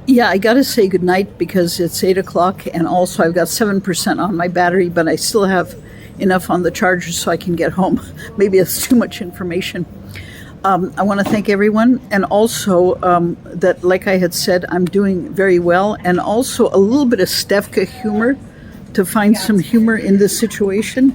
Yeah, I got to say goodnight because it's 8 o'clock, and also I've got 7% on my battery, but I still have enough on the charger so I can get home. Maybe it's too much information. I want to thank everyone, and also that, like I had said, I'm doing very well, and also a little bit of Stefka humor to find some humor in this situation.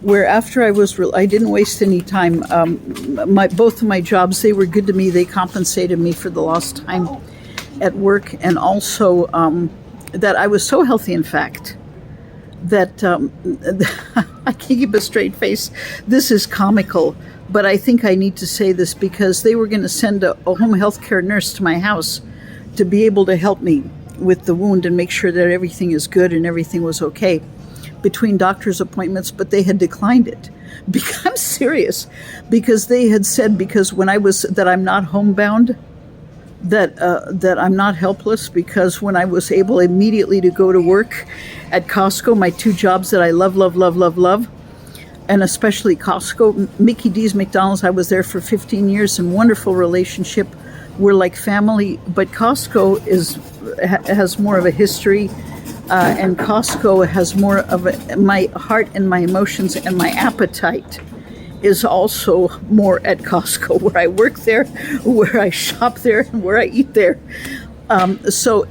Where after I didn't waste any time. Both of my jobs, they were good to me. They compensated me for the lost time at work, and also that I was so healthy, in fact, that I can't keep a straight face. This is comical, but I think I need to say this because they were going to send a home health care nurse to my house to be able to help me with the wound and make sure that everything is good and everything was okay between doctor's appointments, but they had declined it. I'm serious, because they had said, because when that I'm not homebound, that I'm not helpless, because when I was able immediately to go to work at Costco, my two jobs that I love, and especially Costco, Mickey D's, McDonald's, I was there for 15 years in wonderful relationship. We're like family, but Costco has more of a history, and Costco has more of my heart and my emotions and my appetite is also more at Costco, where I work there, where I shop there, and where I eat there. So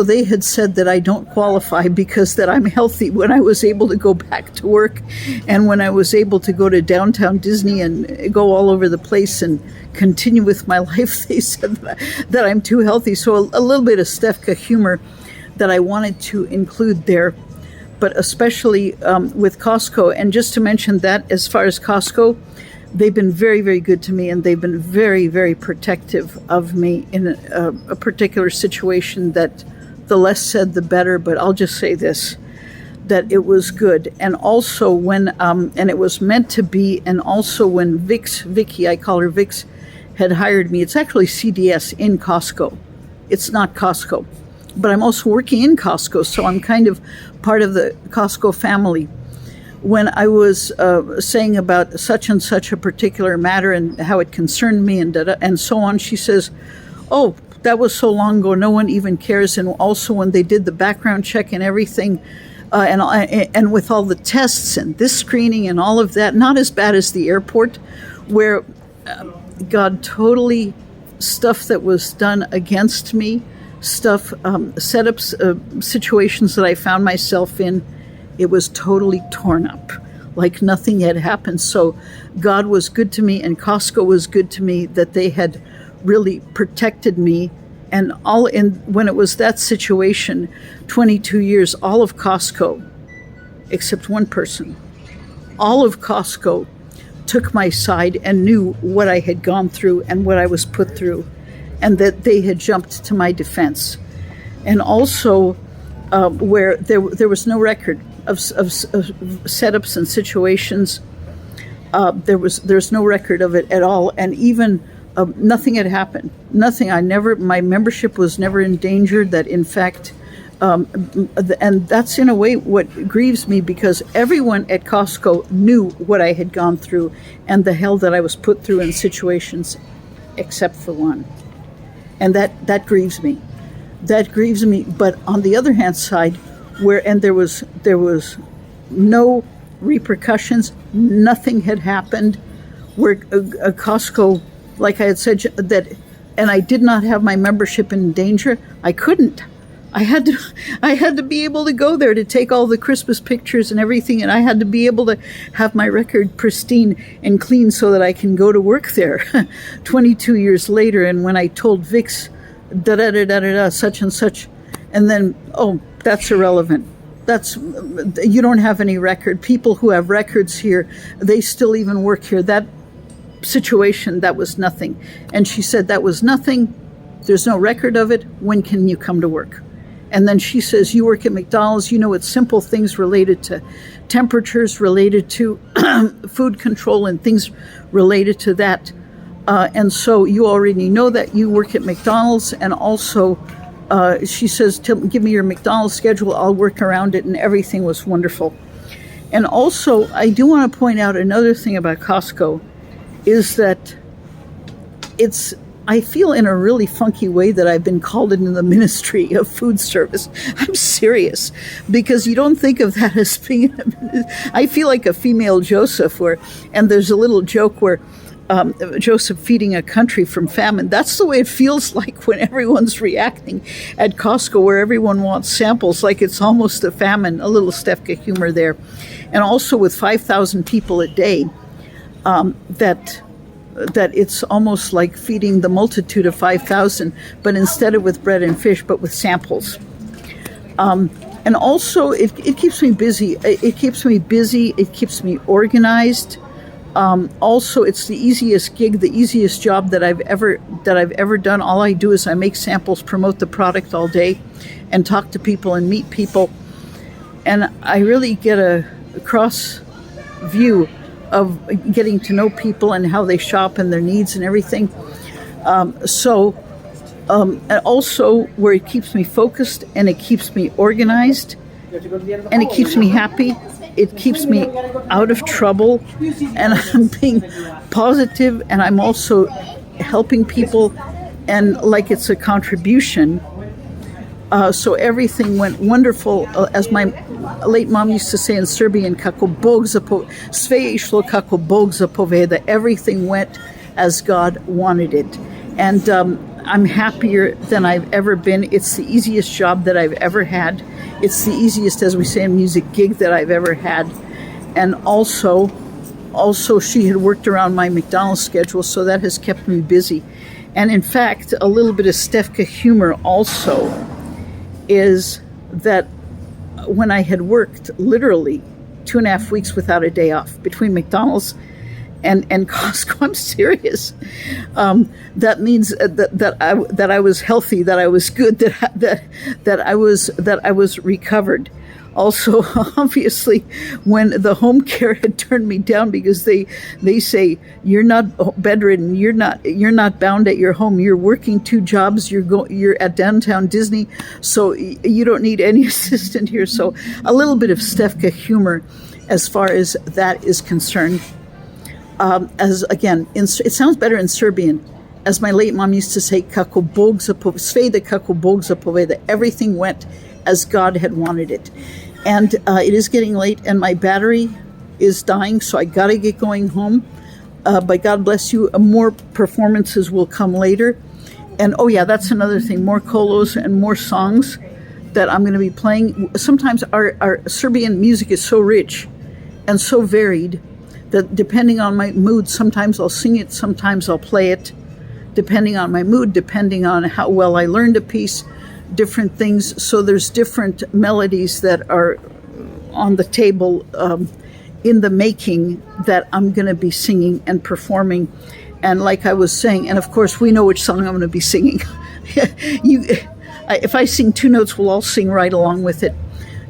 they had said that I don't qualify because that I'm healthy when I was able to go back to work, and when I was able to go to downtown Disney and go all over the place and continue with my life. They said that I'm too healthy. So a little bit of Stefka humor that I wanted to include there, but especially with Costco. And just to mention that, as far as Costco, they've been very, very good to me, and they've been very, very protective of me in a particular situation that the less said, the better. But I'll just say this, that it was good. And also and it was meant to be, and also when Vicky, I call her Vix, had hired me, it's actually CDS in Costco. It's not Costco. But I'm also working in Costco, so I'm kind of part of the Costco family. When I was saying about such and such a particular matter and how it concerned me and so on, she says, "Oh, that was so long ago, no one even cares." And also when they did the background check and everything, and with all the tests and this screening and all of that, not as bad as the airport, where God, totally stuff that was done against me, setups, situations that I found myself in, it was totally torn up, like nothing had happened. So God was good to me, and Costco was good to me, that they had really protected me. And when it was that situation, 22 years, all of Costco, except one person, all of Costco took my side and knew what I had gone through and what I was put through, and that they had jumped to my defense. And also where there was no record of setups and situations, there's no record of it at all, and even nothing had happened. Nothing. My membership was never endangered. That in fact, and that's in a way what grieves me, because everyone at Costco knew what I had gone through and the hell that I was put through in situations, except for one. And that grieves me. That grieves me. But on the other hand side, there was no repercussions, nothing had happened, where a Costco, like I had said, and I did not have my membership in danger. I couldn't. I had to be able to go there to take all the Christmas pictures and everything, and I had to be able to have my record pristine and clean so that I can go to work there 22 years later. And when I told Vix, such and such, and then, oh, that's irrelevant. You don't have any record. People who have records here, they still even work here. That situation, that was nothing. And she said, that was nothing. There's no record of it. When can you come to work? And then she says, you work at McDonald's, it's simple things related to temperatures, related to food control and things related to that. And so you already know that you work at McDonald's. And also, she says, give me your McDonald's schedule, I'll work around it. And everything was wonderful. And also, I do want to point out another thing about Costco, is that I feel in a really funky way that I've been called into the ministry of food service. I'm serious, because you don't think of that as being. I feel like a female Joseph, and there's a little joke where Joseph feeding a country from famine. That's the way it feels like when everyone's reacting at Costco, where everyone wants samples, like it's almost a famine. A little Stefka humor there, and also with 5,000 people a day, that it's almost like feeding the multitude of 5,000, but instead of with bread and fish, but with samples. And also, it keeps me busy. It keeps me busy. It keeps me organized. Also, it's the easiest gig, the easiest job that I've ever done. All I do is I make samples, promote the product all day, and talk to people and meet people. And I really get a cross view of getting to know people and how they shop and their needs and everything. And also where it keeps me focused and it keeps me organized and it keeps me happy. It keeps me out of trouble, and I'm being positive, and I'm also helping people, and like it's a contribution. So everything went wonderful. As my late mom used to say in Serbian, kako Bog sve išlo kako Bog zapoveda. Everything went as God wanted it. And I'm happier than I've ever been. It's the easiest job that I've ever had. It's the easiest, as we say in music, gig that I've ever had. And also she had worked around my McDonald's schedule, so that has kept me busy. And in fact, a little bit of Stefka humor also is that when I had worked literally 2.5 weeks without a day off between McDonald's and Costco, I'm serious. That means that I was healthy, that I was good, that I was recovered. Also, obviously, when the home care had turned me down because they say you're not bedridden, you're not bound at your home, you're working 2 jobs, you're at downtown Disney, so you don't need any assistant here. So a little bit of Stefka humor as far as that is concerned. As again, it sounds better in Serbian. As my late mom used to say, kako Bog zapoveda, kako Bog zapoveda. Everything went as God had wanted it. And it is getting late, and my battery is dying, so I got to get going home. But God bless you. More performances will come later. And oh yeah, that's another thing. More kolos and more songs that I'm going to be playing. Sometimes our Serbian music is so rich and so varied that depending on my mood, sometimes I'll sing it, sometimes I'll play it, depending on my mood, depending on how well I learned a piece, different things. So there's different melodies that are on the table in the making that I'm going to be singing and performing. And like I was saying, and of course we know which song I'm going to be singing. If I sing 2 notes, we'll all sing right along with it.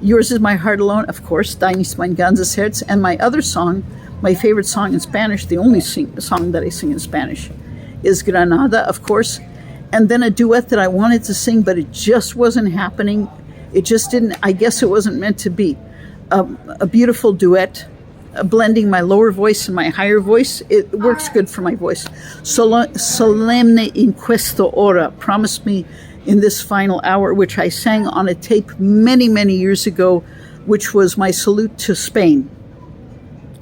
Yours is My Heart Alone, of course, Dein ist mein ganzes Herz. And my other song, my favorite song in Spanish, the only song that I sing in Spanish, is Granada, of course. And then a duet that I wanted to sing, but it just wasn't happening. It just didn't, I guess it wasn't meant to be. A beautiful duet, blending my lower voice and my higher voice. It works good for my voice. Solemne in questo ora, Promise Me in This Final Hour, which I sang on a tape many, many years ago, which was my salute to Spain.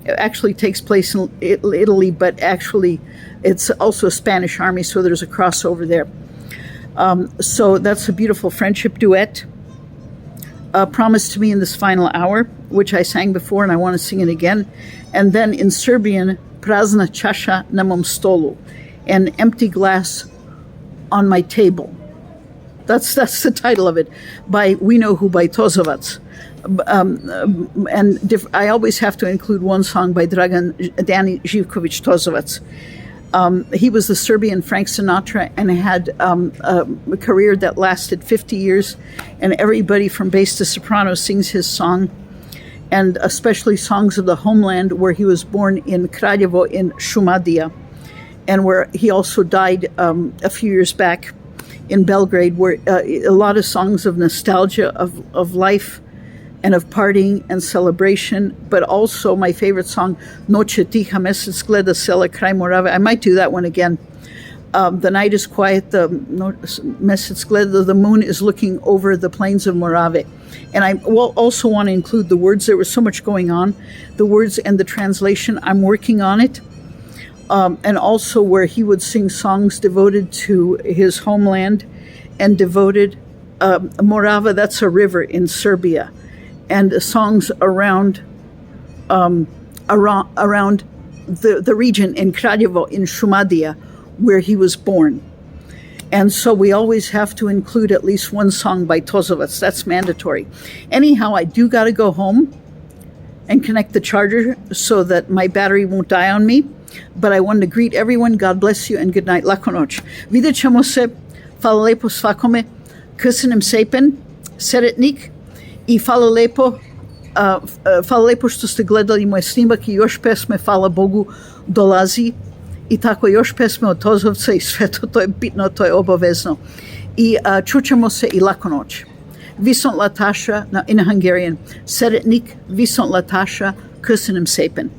It actually takes place in Italy, but actually it's also a Spanish army, so there's a crossover there. So that's a beautiful friendship duet. Promise to Me in This Final Hour, which I sang before and I want to sing it again. And then in Serbian, Prazna čaša na mom stolu, An Empty Glass on My Table. That's the title of it, by We Know Who, by Tozovac. I always have to include one song by Danny Živković Tozovac. He was the Serbian Frank Sinatra and had a career that lasted 50 years, and everybody from bass to soprano sings his song, and especially songs of the homeland where he was born in Kraljevo in Šumadija, and where he also died a few years back in Belgrade, where a lot of songs of nostalgia, of life, and of partying and celebration, but also my favorite song, Noće tiha mesec gleda sela kraj Morave. I might do that one again. The night is quiet. The moon is looking over the plains of Morave. And I will also want to include the words. There was so much going on. The words and the translation, I'm working on it. And also where he would sing songs devoted to his homeland and devoted, Morava, that's a river in Serbia, and songs around the region in Kraljevo, in Šumadija, where he was born. And so we always have to include at least one song by Tozovac. That's mandatory. Anyhow, I do got to go home and connect the charger so that my battery won't die on me. But I wanted to greet everyone. God bless you and good night. Laku noć. Vidjet ćemo se. Hvala lepo svakome. Krsenem sepen, seretnik. I hvala lepo što ste gledali moj snimak i još pesme, hvala Bogu, dolazi. I tako još pesme od Tozovca i sve to je bitno, to je obavezno. I čućemo se i laku noć. Visont Latasha, now in Hungarian, seretnik, visont Latasha, krsenem sepen.